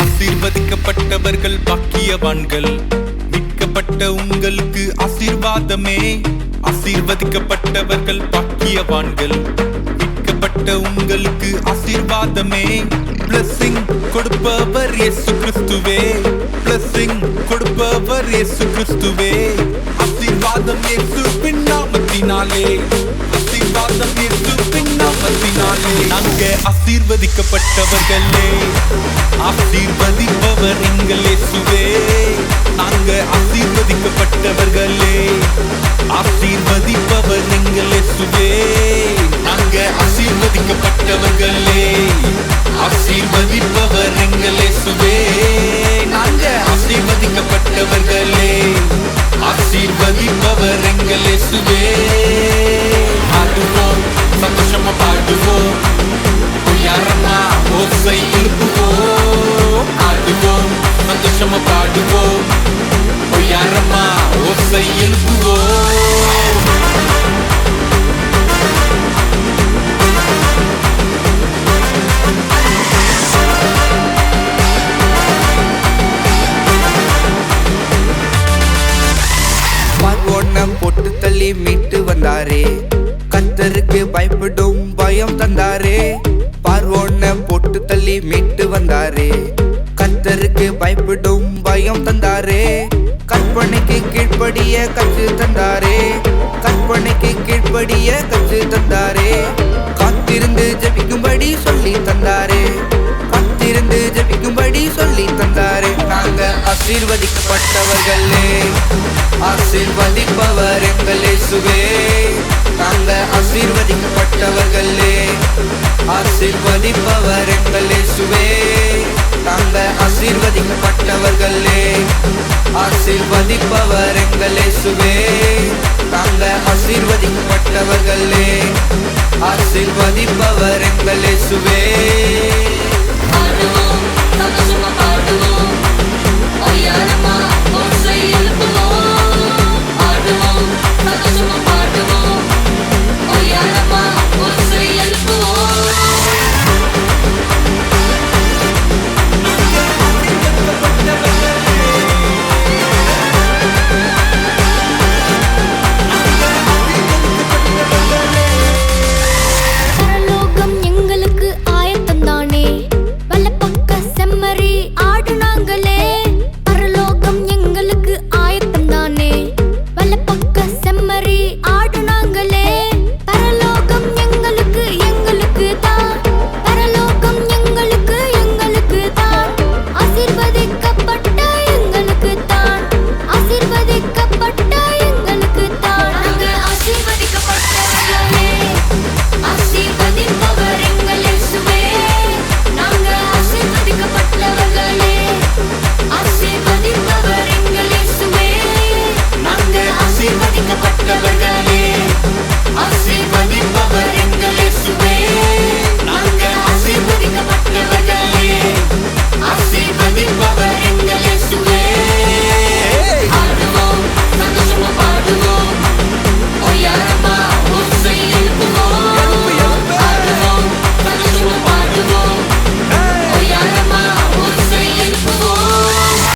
ஆசீர்வதிக்கப்பட்டவர்கள் பாக்கியவான்கள். மீட்கப்பட்ட உங்களுக்கு ஆசீர்வாதமே. ஆசீர்வதிக்கப்பட்டவர்கள் பாக்கியவான்கள். மீட்கப்பட்ட உங்களுக்கு ஆசீர்வாதமே. பிளஸிங் கொடுப்பவர் இயேசு கிறிஸ்துவே. பிளஸிங் கொடுப்பவர் இயேசு கிறிஸ்துவே. ஆசீர்வாதம் இயேசுவின் நாமத்தினாலே. ஆசீர்வாதம் இயேசுவின் நாமத்தினாலே. நாங்க ஆசீர்வதிக்கப்பட்டவர்களே. ஆசீர்வதிப்பவர் எங்கள் இயேசுவே. நாங்க ஆசீர்வதிக்கப்பட்டவர்களே. ஆசீர்வதிப்பவர் எங்கள் இயேசுவே. நாங்க ஆசீர்வதிக்கப்பட்டவர்களே. ஆசீர்வதிப்பவர் எங்கள் இயேசுவே. நாங்க ஆசீர்வதிக்கப்பட்டவர்களே. ஆசீர்வதிப்பவர் எங்கள் இயேசுவே. பாடுவோம், சந்தோஷமா பாடுவோம், உயரமா ஓசை எழுப்புவோம். ஆடுவோம், சந்தோஷமா பாடுவோம், உயரமா ஓசை எழுப்புவோம். பார்வோனை போட்டு தள்ளி மீட்டு வந்தாரே. கர்த்தருக்கு பயப்படும் பயம் தந்தாரே. பார்வோனை போட்டு தள்ளி மீட்டு வந்தாரே. கர்த்தருக்கு பயப்படும் பயம் தந்தாரே. கற்பனைக்கு கீழ்ப்படிய கற்று தந்தாரே. கற்பனைக்கு கீழ்ப்படிய கற்று தந்தாரே. காத்திருந்து ஜெபிக்கும்படி சொல்லி தந்தாரே. காத்திருந்து ஜெபிக்கும்படி சொல்லி தந்தாரே. நாங்க ஆசீர்வதிக்கப்பட்டவர்களே. ஆசீர்வதிப்பவர் எங்கள் இயேசுவே. நாங்க ஆசீர்வதிக்கப்பட்டவர்களே. ஆசீர்வதிப்பவர் எங்கள் இயேசுவே. நாங்க ஆசீர்வதிக்கப்பட்டவர்களே. ஆசீர்வதிப்பவர் எங்கள் இயேசுவே. நாங்க ஆசீர்வதிக்கப்பட்டவர்களே. ஆசீர்வதிப்பவர் எங்கள் இயேசுவே. பாடுவோம், சந்தோஷமா பாடுவோம்,